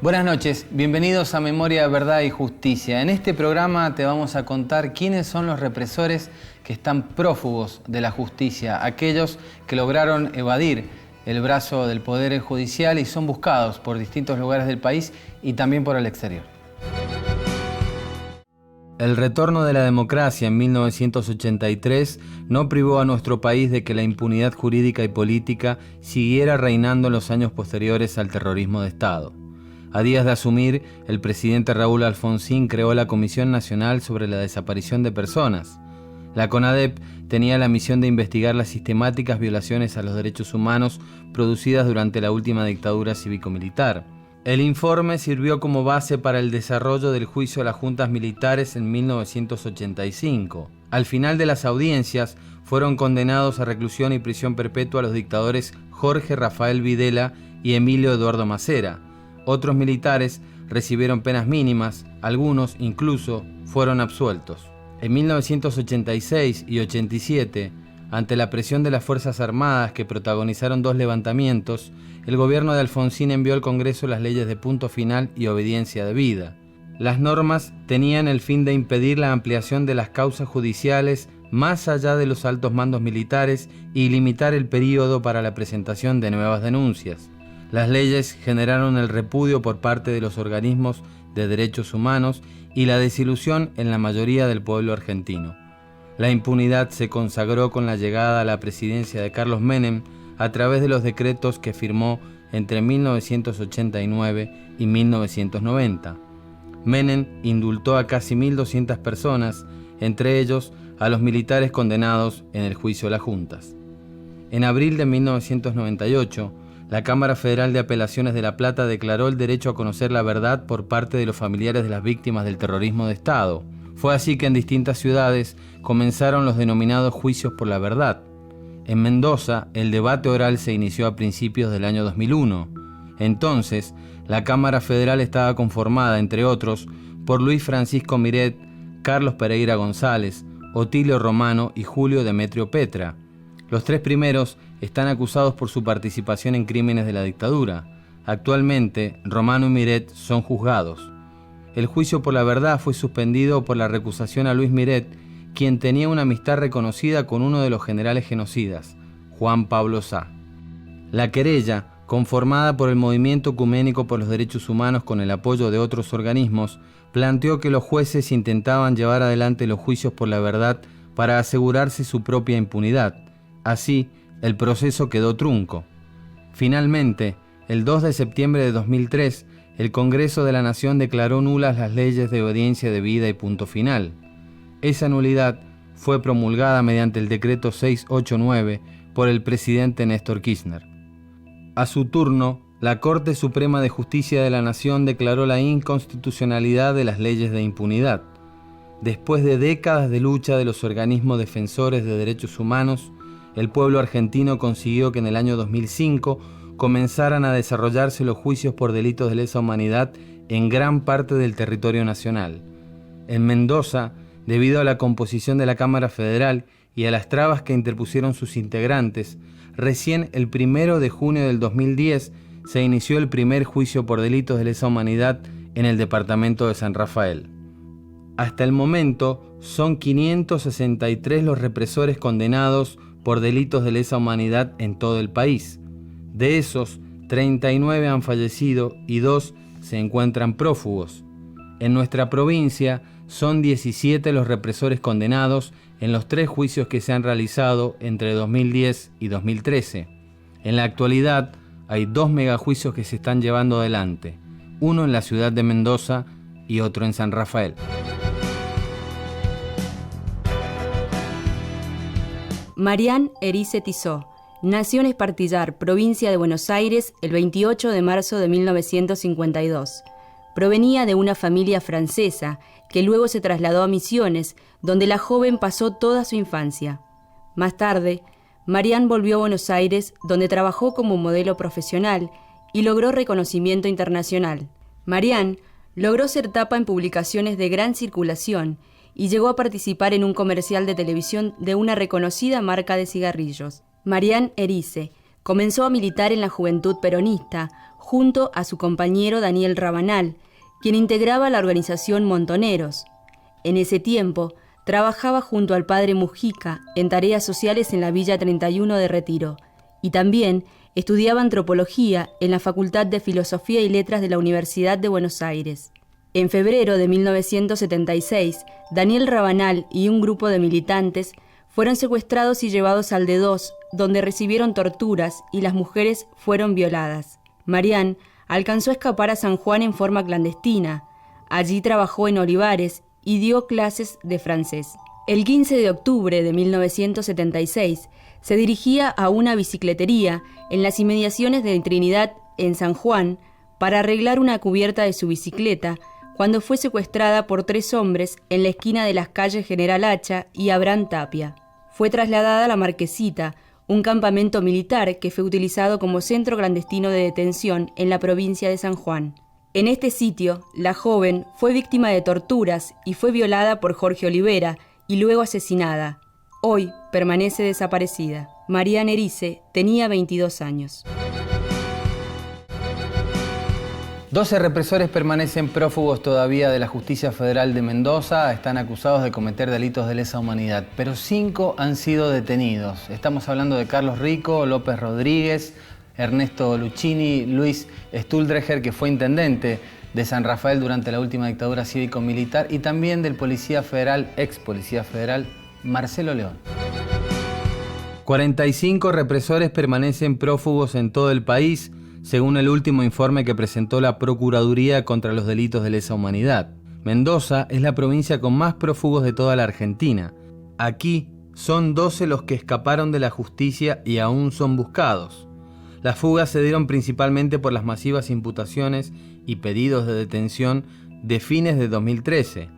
Buenas noches, bienvenidos a Memoria, Verdad y Justicia. En este programa te vamos a contar quiénes son los represores que están prófugos de la justicia, aquellos que lograron evadir el brazo del Poder Judicial y son buscados por distintos lugares del país y también por el exterior. El retorno de la democracia en 1983 no privó a nuestro país de que la impunidad jurídica y política siguiera reinando en los años posteriores al terrorismo de Estado. A días de asumir, el presidente Raúl Alfonsín creó la Comisión Nacional sobre la Desaparición de Personas. La CONADEP tenía la misión de investigar las sistemáticas violaciones a los derechos humanos producidas durante la última dictadura cívico-militar. El informe sirvió como base para el desarrollo del juicio a las juntas militares en 1985. Al final de las audiencias, fueron condenados a reclusión y prisión perpetua los dictadores Jorge Rafael Videla y Emilio Eduardo Macera. Otros militares recibieron penas mínimas, algunos incluso fueron absueltos. En 1986 y 87, ante la presión de las Fuerzas Armadas que protagonizaron dos levantamientos, el gobierno de Alfonsín envió al Congreso las leyes de punto final y obediencia debida. Las normas tenían el fin de impedir la ampliación de las causas judiciales más allá de los altos mandos militares y limitar el período para la presentación de nuevas denuncias. Las leyes generaron el repudio por parte de los organismos de derechos humanos y la desilusión en la mayoría del pueblo argentino. La impunidad se consagró con la llegada a la presidencia de Carlos Menem a través de los decretos que firmó entre 1989 y 1990. Menem indultó a casi 1.200 personas, entre ellos a los militares condenados en el juicio a las juntas. En abril de 1998, la Cámara Federal de Apelaciones de La Plata declaró el derecho a conocer la verdad por parte de los familiares de las víctimas del terrorismo de Estado. Fue así que en distintas ciudades comenzaron los denominados juicios por la verdad. En Mendoza, el debate oral se inició a principios del año 2001. Entonces, la Cámara Federal estaba conformada, entre otros, por Luis Francisco Miret, Carlos Pereira González, Otilio Romano y Julio Demetrio Petra. Los tres primeros están acusados por su participación en crímenes de la dictadura. Actualmente, Romano y Miret son juzgados. El juicio por la verdad fue suspendido por la recusación a Luis Miret, quien tenía una amistad reconocida con uno de los generales genocidas, Juan Pablo Sá. La querella, conformada por el Movimiento Ecuménico por los Derechos Humanos con el apoyo de otros organismos, planteó que los jueces intentaban llevar adelante los juicios por la verdad para asegurarse su propia impunidad. Así, el proceso quedó trunco. Finalmente, el 2 de septiembre de 2003, el Congreso de la Nación declaró nulas las leyes de obediencia debida y punto final. Esa nulidad fue promulgada mediante el decreto 689 por el presidente Néstor Kirchner. A su turno, la Corte Suprema de Justicia de la Nación declaró la inconstitucionalidad de las leyes de impunidad. Después de décadas de lucha de los organismos defensores de derechos humanos, el pueblo argentino consiguió que en el año 2005 comenzaran a desarrollarse los juicios por delitos de lesa humanidad en gran parte del territorio nacional. En Mendoza, debido a la composición de la Cámara Federal y a las trabas que interpusieron sus integrantes, recién el 1 de junio del 2010 se inició el primer juicio por delitos de lesa humanidad en el departamento de San Rafael. Hasta el momento, son 563 los represores condenados por delitos de lesa humanidad en todo el país. De esos, 39 han fallecido y 2 se encuentran prófugos. En nuestra provincia, son 17 los represores condenados en los 3 juicios que se han realizado entre 2010 y 2013. En la actualidad, hay 2 megajuicios que se están llevando adelante, uno en la ciudad de Mendoza y otro en San Rafael. Marián Erice Tissot nació en Espartillar, provincia de Buenos Aires, el 28 de marzo de 1952. Provenía de una familia francesa que luego se trasladó a Misiones, donde la joven pasó toda su infancia. Más tarde, Marián volvió a Buenos Aires, donde trabajó como modelo profesional y logró reconocimiento internacional. Marián logró ser tapa en publicaciones de gran circulación y llegó a participar en un comercial de televisión de una reconocida marca de cigarrillos. Marián Erice comenzó a militar en la Juventud Peronista, junto a su compañero Daniel Rabanal, quien integraba la organización Montoneros. En ese tiempo, trabajaba junto al padre Mujica en tareas sociales en la Villa 31 de Retiro, y también estudiaba antropología en la Facultad de Filosofía y Letras de la Universidad de Buenos Aires. En febrero de 1976, Daniel Rabanal y un grupo de militantes fueron secuestrados y llevados al D2, donde recibieron torturas y las mujeres fueron violadas. Marián alcanzó a escapar a San Juan en forma clandestina. Allí trabajó en Olivares y dio clases de francés. El 15 de octubre de 1976 se dirigía a una bicicletería en las inmediaciones de Trinidad, en San Juan, para arreglar una cubierta de su bicicleta, cuando fue secuestrada por 3 hombres en la esquina de las calles General Hacha y Abraham Tapia. Fue trasladada a La Marquesita, un campamento militar que fue utilizado como centro clandestino de detención en la provincia de San Juan. En este sitio, la joven fue víctima de torturas y fue violada por Jorge Olivera y luego asesinada. Hoy permanece desaparecida. Marián Erice tenía 22 años. 12 represores permanecen prófugos todavía de la Justicia Federal de Mendoza. Están acusados de cometer delitos de lesa humanidad, pero 5 han sido detenidos. Estamos hablando de Carlos Rico, López Rodríguez, Ernesto Luchini, Luis Stuldreher, que fue intendente de San Rafael durante la última dictadura cívico-militar, y también del policía federal, ex policía federal, Marcelo León. 45 represores permanecen prófugos en todo el país, según el último informe que presentó la Procuraduría contra los Delitos de Lesa Humanidad. Mendoza es la provincia con más prófugos de toda la Argentina. Aquí son 12 los que escaparon de la justicia y aún son buscados. Las fugas se dieron principalmente por las masivas imputaciones y pedidos de detención de fines de 2013.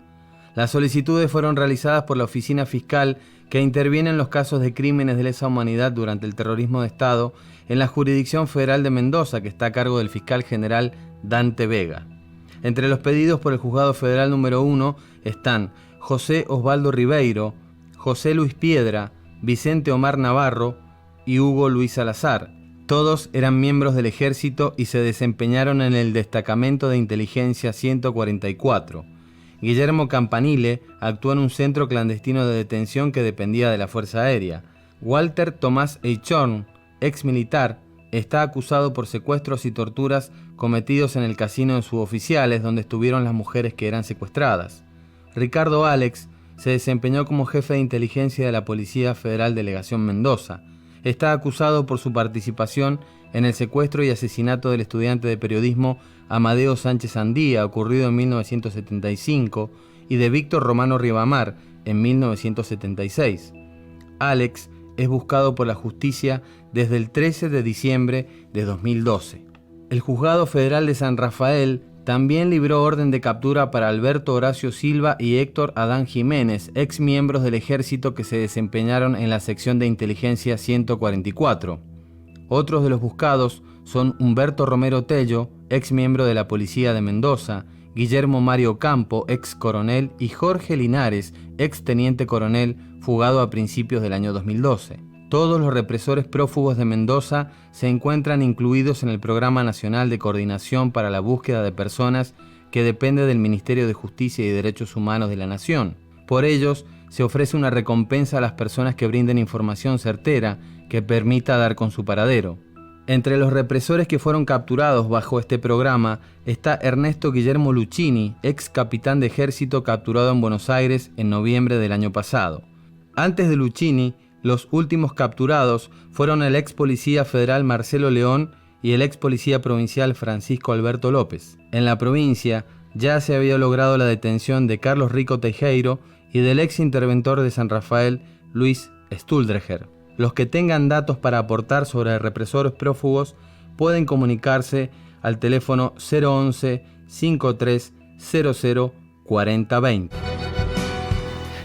Las solicitudes fueron realizadas por la Oficina Fiscal, que interviene en los casos de crímenes de lesa humanidad durante el terrorismo de Estado en la Jurisdicción Federal de Mendoza, que está a cargo del fiscal general Dante Vega. Entre los pedidos por el Juzgado Federal número 1 están José Osvaldo Ribeiro, José Luis Piedra, Vicente Omar Navarro y Hugo Luis Salazar. Todos eran miembros del ejército y se desempeñaron en el Destacamento de Inteligencia 144. Guillermo Campanile actuó en un centro clandestino de detención que dependía de la Fuerza Aérea. Walter Tomás Eichhorn, ex militar, está acusado por secuestros y torturas cometidos en el casino de suboficiales, donde estuvieron las mujeres que eran secuestradas. Ricardo Alex se desempeñó como jefe de inteligencia de la Policía Federal Delegación Mendoza. Está acusado por su participación en el secuestro y asesinato del estudiante de periodismo Amadeo Sánchez Andía, ocurrido en 1975, y de Víctor Romano Ribamar, en 1976. Alex es buscado por la justicia desde el 13 de diciembre de 2012. El Juzgado Federal de San Rafael también libró orden de captura para Alberto Horacio Silva y Héctor Adán Jiménez, ex miembros del ejército que se desempeñaron en la sección de inteligencia 144. Otros de los buscados son Humberto Romero Tello, ex miembro de la Policía de Mendoza, Guillermo Mario Campo, ex coronel, y Jorge Linares, ex teniente coronel, fugado a principios del año 2012. Todos los represores prófugos de Mendoza se encuentran incluidos en el Programa Nacional de Coordinación para la Búsqueda de Personas, que depende del Ministerio de Justicia y Derechos Humanos de la Nación. Por ellos, se ofrece una recompensa a las personas que brinden información certera que permita dar con su paradero. Entre los represores que fueron capturados bajo este programa está Ernesto Guillermo Luchini, ex capitán de ejército capturado en Buenos Aires en noviembre del año pasado. Antes de Luchini, los últimos capturados fueron el ex policía federal Marcelo León y el ex policía provincial Francisco Alberto López. En la provincia ya se había logrado la detención de Carlos Rico Teijeiro y del ex interventor de San Rafael, Luis Stuldreher. Los que tengan datos para aportar sobre represores prófugos pueden comunicarse al teléfono 011 5300 4020.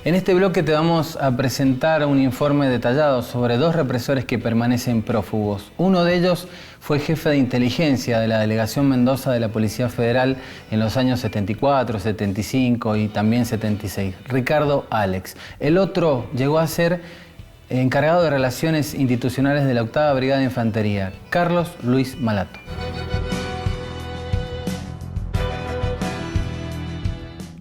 En este bloque te vamos a presentar un informe detallado sobre 2 represores que permanecen prófugos. Uno de ellos fue jefe de inteligencia de la Delegación Mendoza de la Policía Federal en los años 74, 75 y también 76, Ricardo Alex. El otro llegó a ser encargado de Relaciones Institucionales de la 8ª Brigada de Infantería, Carlos Luis Malato.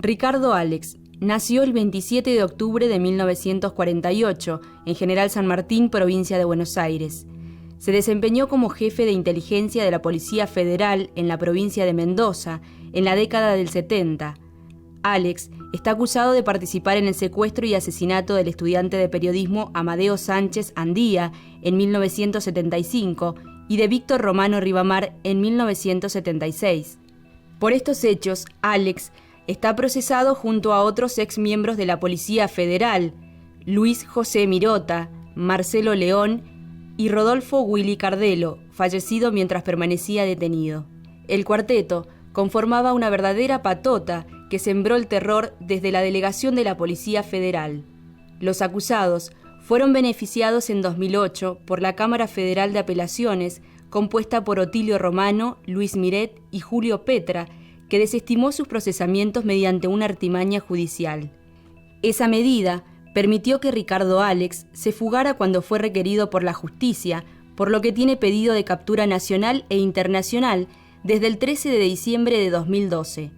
Ricardo Alex nació el 27 de octubre de 1948 en General San Martín, provincia de Buenos Aires. Se desempeñó como jefe de inteligencia de la Policía Federal en la provincia de Mendoza en la década del 70. Alex está acusado de participar en el secuestro y asesinato del estudiante de periodismo Amadeo Sánchez Andía en 1975 y de Víctor Romano Ribamar en 1976. Por estos hechos, Alex está procesado junto a otros exmiembros de la Policía Federal, Luis José Mirota, Marcelo León y Rodolfo Willy Cardelo, fallecido mientras permanecía detenido. El cuarteto conformaba una verdadera patota que sembró el terror desde la delegación de la Policía Federal. Los acusados fueron beneficiados en 2008 por la Cámara Federal de Apelaciones, compuesta por Otilio Romano, Luis Miret y Julio Petra, que desestimó sus procesamientos mediante una artimaña judicial. Esa medida permitió que Ricardo Alex se fugara cuando fue requerido por la justicia, por lo que tiene pedido de captura nacional e internacional desde el 13 de diciembre de 2012.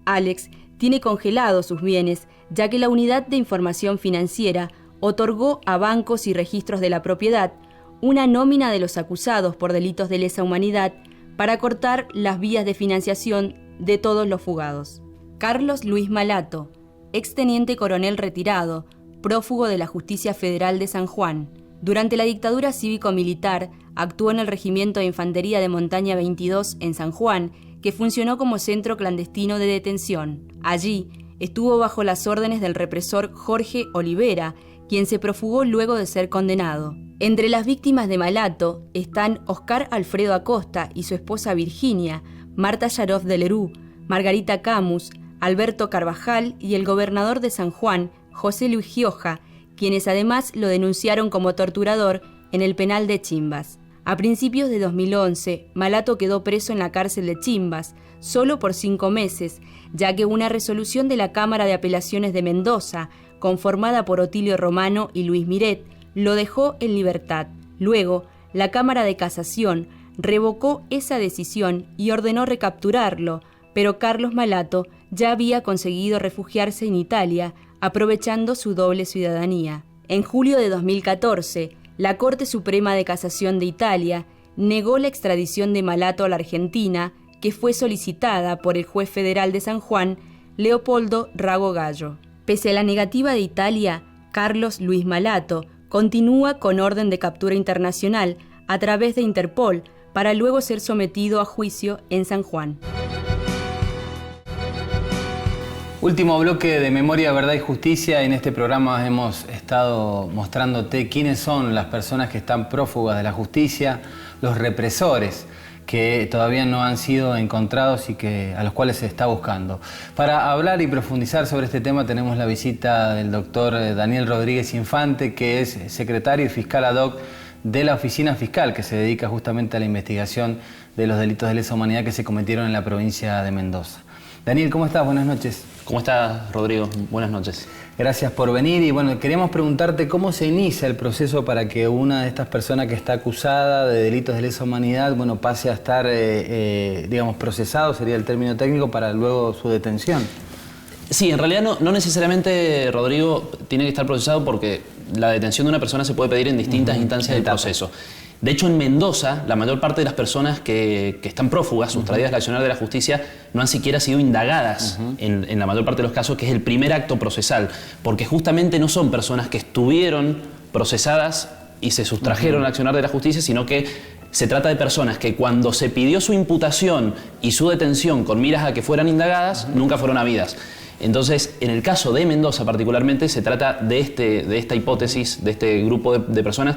Alex tiene congelados sus bienes, ya que la Unidad de Información Financiera otorgó a bancos y registros de la propiedad una nómina de los acusados por delitos de lesa humanidad para cortar las vías de financiación de todos los fugados. Carlos Luis Malato, exteniente coronel retirado, prófugo de la Justicia Federal de San Juan. Durante la dictadura cívico-militar, actuó en el Regimiento de Infantería de Montaña 22 en San Juan, que funcionó como centro clandestino de detención. Allí estuvo bajo las órdenes del represor Jorge Olivera, quien se profugó luego de ser condenado. Entre las víctimas de Malato están Oscar Alfredo Acosta y su esposa Virginia, Marta Yaroff de Lerú, Margarita Camus, Alberto Carvajal y el gobernador de San Juan, José Luis Gioja, quienes además lo denunciaron como torturador en el penal de Chimbas. A principios de 2011, Malato quedó preso en la cárcel de Chimbas, solo por 5 meses, ya que una resolución de la Cámara de Apelaciones de Mendoza, conformada por Otilio Romano y Luis Miret, lo dejó en libertad. Luego, la Cámara de Casación revocó esa decisión y ordenó recapturarlo, pero Carlos Malato ya había conseguido refugiarse en Italia, aprovechando su doble ciudadanía. En julio de 2014, la Corte Suprema de Casación de Italia negó la extradición de Malato a la Argentina, que fue solicitada por el juez federal de San Juan, Leopoldo Rago Gallo. Pese a la negativa de Italia, Carlos Luis Malato continúa con orden de captura internacional a través de Interpol para luego ser sometido a juicio en San Juan. Último bloque de Memoria, Verdad y Justicia. En este programa hemos estado mostrándote quiénes son las personas que están prófugas de la justicia, los represores que todavía no han sido encontrados y a los cuales se está buscando. Para hablar y profundizar sobre este tema tenemos la visita del doctor Daniel Rodríguez Infante, que es secretario y fiscal ad hoc de la Oficina Fiscal, que se dedica justamente a la investigación de los delitos de lesa humanidad que se cometieron en la provincia de Mendoza. Daniel, ¿cómo estás? Buenas noches. ¿Cómo estás, Rodrigo? Buenas noches. Gracias por venir y bueno, queríamos preguntarte cómo se inicia el proceso para que una de estas personas que está acusada de delitos de lesa humanidad, bueno, pase a estar, digamos, procesado, sería el término técnico, para luego su detención. Sí, en realidad no necesariamente, Rodrigo, tiene que estar procesado, porque la detención de una persona se puede pedir en distintas instancias del proceso. De hecho, en Mendoza, la mayor parte de las personas que están prófugas, sustraídas del accionar de la justicia, no han siquiera sido indagadas en la mayor parte de los casos, que es el primer acto procesal, porque justamente no son personas que estuvieron procesadas y se sustrajeron al accionar de la justicia, sino que se trata de personas que cuando se pidió su imputación y su detención con miras a que fueran indagadas, nunca fueron habidas. Entonces, en el caso de Mendoza particularmente, se trata de esta hipótesis, de este grupo de personas.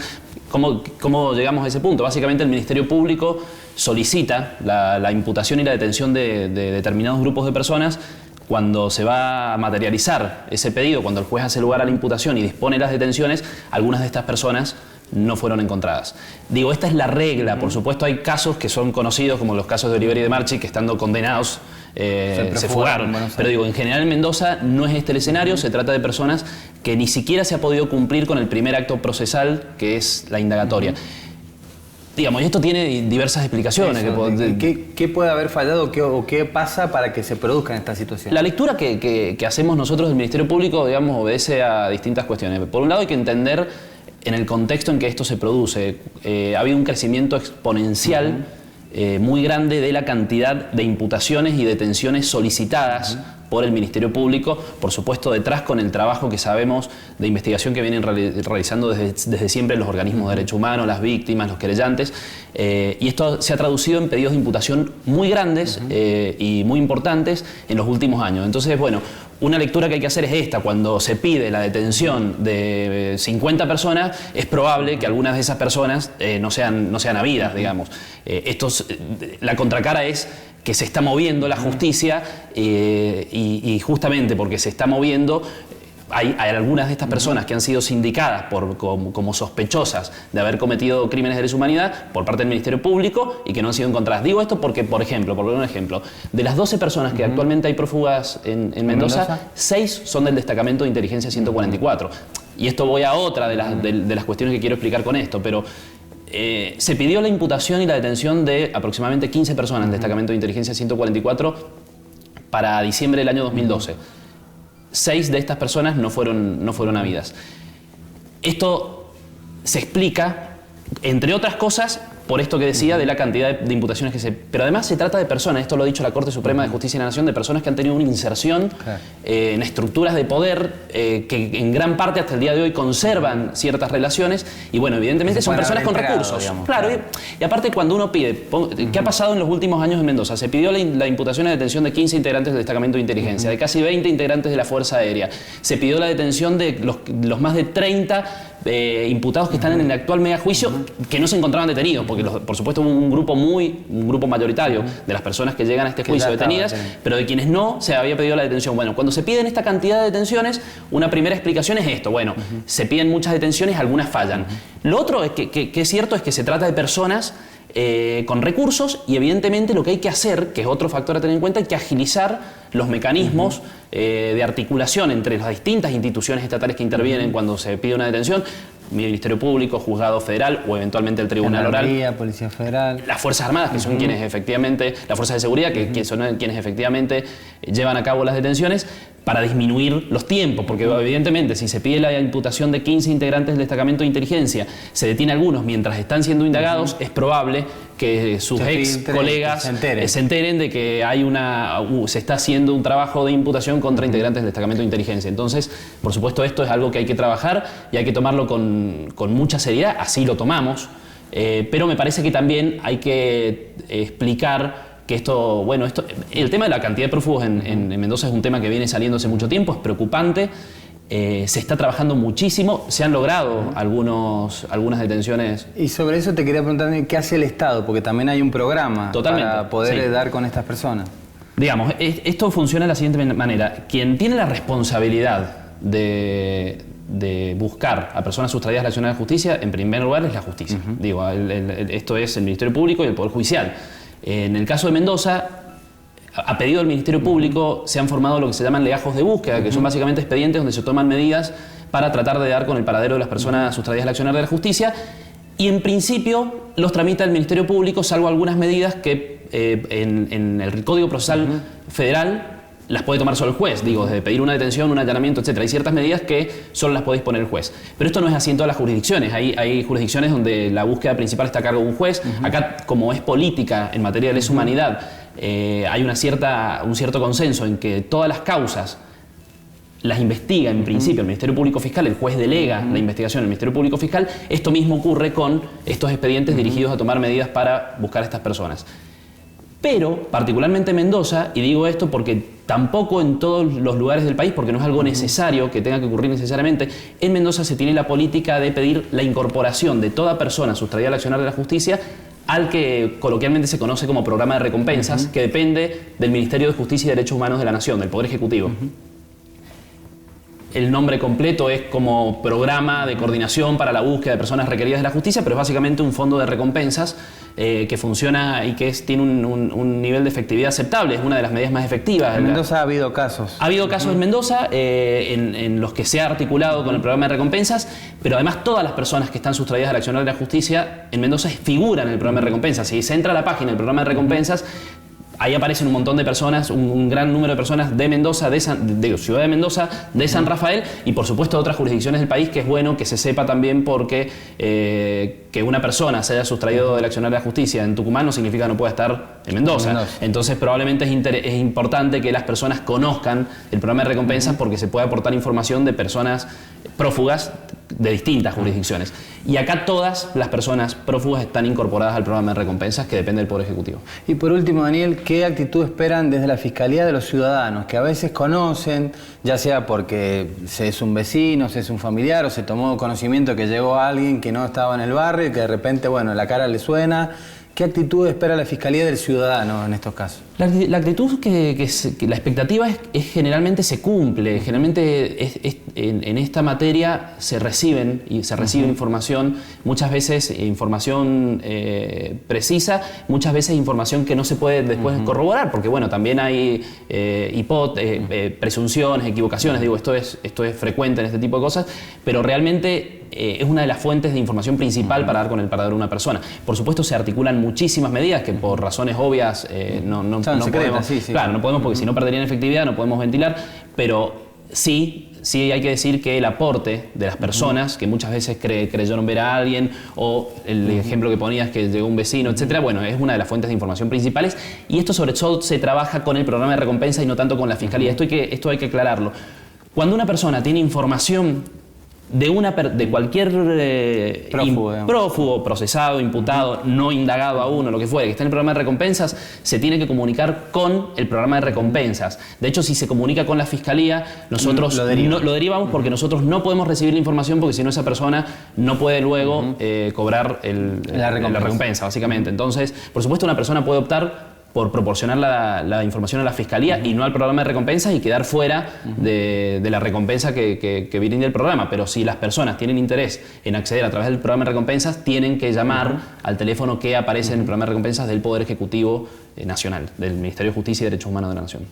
¿Cómo llegamos a ese punto? Básicamente el Ministerio Público solicita la imputación y la detención de determinados grupos de personas. Cuando se va a materializar ese pedido, cuando el juez hace lugar a la imputación y dispone las detenciones, algunas de estas personas no fueron encontradas. Digo, esta es la regla. Por supuesto, hay casos que son conocidos, como los casos de Olivera y de Marchi, que estando condenados se fugaron. Pero digo, en general en Mendoza no es este el escenario. Se trata de personas que ni siquiera se ha podido cumplir con el primer acto procesal, que es la indagatoria. Digamos, y esto tiene diversas explicaciones. ¿Qué puede haber fallado o qué pasa para que se produzcan estas situaciones? La lectura que hacemos nosotros del Ministerio Público, digamos, obedece a distintas cuestiones. Por un lado, hay que entender en el contexto en que esto se produce. Ha habido un crecimiento exponencial muy grande de la cantidad de imputaciones y detenciones solicitadas por el Ministerio Público, por supuesto detrás con el trabajo que sabemos de investigación que vienen realizando desde siempre los organismos de derechos humanos, las víctimas, los querellantes, y esto se ha traducido en pedidos de imputación muy grandes y muy importantes en los últimos años. Entonces, bueno, una lectura que hay que hacer es esta: cuando se pide la detención de 50 personas, es probable que algunas de esas personas no sean habidas, digamos. La contracara es que se está moviendo la justicia y justamente porque se está moviendo, hay algunas de estas personas que han sido sindicadas como sospechosas de haber cometido crímenes de lesa humanidad por parte del Ministerio Público y que no han sido encontradas. Digo esto porque, por ejemplo, por poner un ejemplo, de las 12 personas que actualmente hay prófugas en Mendoza, 6 son del destacamento de inteligencia 144. Y esto voy a otra de las cuestiones que quiero explicar con esto, pero se pidió la imputación y la detención de aproximadamente 15 personas del destacamento de inteligencia 144 para diciembre del año 2012. 6 de estas personas no fueron habidas. Esto se explica, entre otras cosas, por esto que decía de la cantidad de imputaciones que se... Pero además se trata de personas, esto lo ha dicho la Corte Suprema de Justicia de la Nación, de personas que han tenido una inserción en estructuras de poder que en gran parte hasta el día de hoy conservan ciertas relaciones y bueno, evidentemente son personas con recursos. Digamos, claro. Y aparte cuando uno pide... ¿Qué ha pasado en los últimos años en Mendoza? Se pidió la imputación y detención de 15 integrantes del destacamento de inteligencia, de casi 20 integrantes de la Fuerza Aérea. Se pidió la detención de los más de 30 imputados que están en el actual megajuicio que no se encontraban detenidos, porque por supuesto hubo un grupo mayoritario de las personas que llegan a este juicio detenidas, pero de quienes no se había pedido la detención. Bueno, cuando se piden esta cantidad de detenciones, una primera explicación es esto: bueno, se piden muchas detenciones, algunas fallan. Lo otro es que es cierto es que se trata de personas con recursos y evidentemente lo que hay que hacer, que es otro factor a tener en cuenta, hay que agilizar los mecanismos de articulación entre las distintas instituciones estatales que intervienen cuando se pide una detención: Ministerio Público, Juzgado Federal o eventualmente el Tribunal Oral, Policía Federal, las Fuerzas Armadas, que son quienes efectivamente, las Fuerzas de Seguridad, que son quienes efectivamente llevan a cabo las detenciones, para disminuir los tiempos, porque evidentemente si se pide la imputación de 15 integrantes del destacamento de inteligencia, se detiene a algunos mientras están siendo indagados, es probable que sus ex colegas se enteren de que se está haciendo un trabajo de imputación contra integrantes del destacamento de inteligencia. Entonces, por supuesto, esto es algo que hay que trabajar y hay que tomarlo con mucha seriedad, así lo tomamos, pero me parece que también hay que explicar que el tema de la cantidad de prófugos en Mendoza es un tema que viene saliendo hace mucho tiempo, es preocupante, se está trabajando muchísimo, se han logrado algunas detenciones. Y sobre eso te quería preguntar, ¿qué hace el Estado? Porque también hay un programa para poder dar con estas personas. Digamos, esto funciona de la siguiente manera: quien tiene la responsabilidad de buscar a personas sustraídas de la acción de la justicia, en primer lugar es la justicia. Digo, esto es el Ministerio Público y el Poder Judicial. En el caso de Mendoza, a pedido del Ministerio Público, se han formado lo que se llaman legajos de búsqueda, que son básicamente expedientes donde se toman medidas para tratar de dar con el paradero de las personas sustraídas del accionar de la justicia, y en principio los tramita el Ministerio Público, salvo algunas medidas que en el Código Procesal Federal las puede tomar solo el juez, digo, desde pedir una detención, un allanamiento, etc. Hay ciertas medidas que solo las puede disponer el juez. Pero esto no es así en todas las jurisdicciones. Hay jurisdicciones donde la búsqueda principal está a cargo de un juez. Acá, como es política en materia de lesa humanidad, hay un cierto consenso en que todas las causas las investiga en principio el Ministerio Público Fiscal, el juez delega la investigación al Ministerio Público Fiscal. Esto mismo ocurre con estos expedientes dirigidos a tomar medidas para buscar a estas personas. Pero, particularmente en Mendoza, y digo esto porque tampoco en todos los lugares del país, porque no es algo necesario que tenga que ocurrir necesariamente, en Mendoza se tiene la política de pedir la incorporación de toda persona sustraída al accionar de la justicia al que coloquialmente se conoce como programa de recompensas, que depende del Ministerio de Justicia y Derechos Humanos de la Nación, del Poder Ejecutivo. el nombre completo es como Programa de Coordinación para la Búsqueda de Personas Requeridas de la Justicia, pero es básicamente un fondo de recompensas que funciona y que tiene un nivel de efectividad aceptable, es una de las medidas más efectivas. En Mendoza ha habido casos. Ha habido casos en Mendoza en los que se ha articulado con el programa de recompensas, pero además todas las personas que están sustraídas al accionar de la justicia en Mendoza figuran en el programa de recompensas. Si se entra a la página del programa de recompensas, ahí aparecen un montón de personas, un gran número de personas de Mendoza, de Ciudad de Mendoza, de San Rafael y por supuesto de otras jurisdicciones del país, que es bueno que se sepa también porque que una persona se haya sustraído del accionar de la justicia en Tucumán no significa que no pueda estar en Mendoza. Entonces probablemente es importante que las personas conozcan el programa de recompensas porque se puede aportar información de personas prófugas de distintas jurisdicciones. Y acá todas las personas prófugas están incorporadas al programa de recompensas que depende del Poder Ejecutivo. Y por último, Daniel, ¿qué actitud esperan desde la Fiscalía de los ciudadanos que a veces conocen, ya sea porque se es un vecino, se es un familiar o se tomó conocimiento que llegó alguien que no estaba en el barrio y que de repente, bueno, la cara le suena? ¿Qué actitud espera la Fiscalía del ciudadano en estos casos? La actitud que la expectativa es generalmente se cumple, generalmente en esta materia se recibe información, muchas veces información precisa, muchas veces información que no se puede después corroborar, porque bueno, también hay presunciones, equivocaciones, digo, esto es frecuente en este tipo de cosas, pero realmente es una de las fuentes de información principal para dar con el paradero de una persona. Por supuesto se articulan muchísimas medidas que por razones obvias no podemos, claro, no podemos porque si no perderían efectividad, no podemos ventilar, pero sí hay que decir que el aporte de las personas que muchas veces creyeron ver a alguien o el ejemplo que ponías que llegó un vecino, etcétera, bueno, es una de las fuentes de información principales y esto sobre todo se trabaja con el programa de recompensa y no tanto con la Fiscalía. Esto hay que aclararlo. Cuando una persona tiene información de cualquier prófugo, procesado, imputado, no indagado aún o lo que fuere, que está en el programa de recompensas, se tiene que comunicar con el programa de recompensas. De hecho, si se comunica con la Fiscalía, nosotros lo derivamos porque nosotros no podemos recibir la información porque si no esa persona no puede luego cobrar la recompensa, básicamente. Entonces, por supuesto, una persona puede optar por proporcionar la información a la Fiscalía y no al programa de recompensas y quedar fuera de la recompensa que brinda el programa. Pero si las personas tienen interés en acceder a través del programa de recompensas, tienen que llamar al teléfono que aparece en el programa de recompensas del Poder Ejecutivo Nacional, del Ministerio de Justicia y Derechos Humanos de la Nación.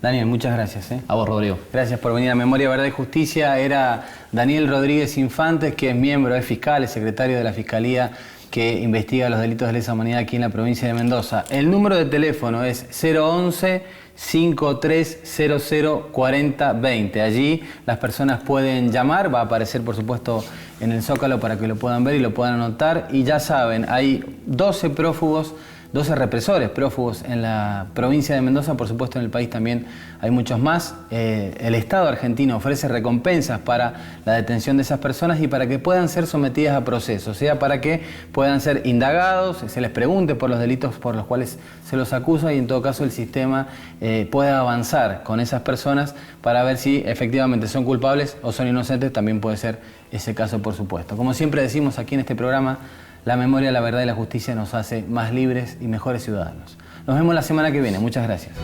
Daniel, muchas gracias. A vos, Rodrigo. Gracias por venir a Memoria, Verdad y Justicia. Era Daniel Rodríguez Infantes, que es miembro, es fiscal, es secretario de la Fiscalía que investiga los delitos de lesa humanidad aquí en la provincia de Mendoza. El número de teléfono es 011-5300-4020. Allí las personas pueden llamar, va a aparecer por supuesto en el Zócalo para que lo puedan ver y lo puedan anotar. Y ya saben, hay 12 prófugos, 12 represores prófugos en la provincia de Mendoza, por supuesto en el país también hay muchos más. El Estado argentino ofrece recompensas para la detención de esas personas y para que puedan ser sometidas a proceso, o sea, para que puedan ser indagados, se les pregunte por los delitos por los cuales se los acusa y en todo caso el sistema pueda avanzar con esas personas para ver si efectivamente son culpables o son inocentes, también puede ser ese caso por supuesto. Como siempre decimos aquí en este programa, la memoria, la verdad y la justicia nos hace más libres y mejores ciudadanos. Nos vemos la semana que viene. Muchas gracias.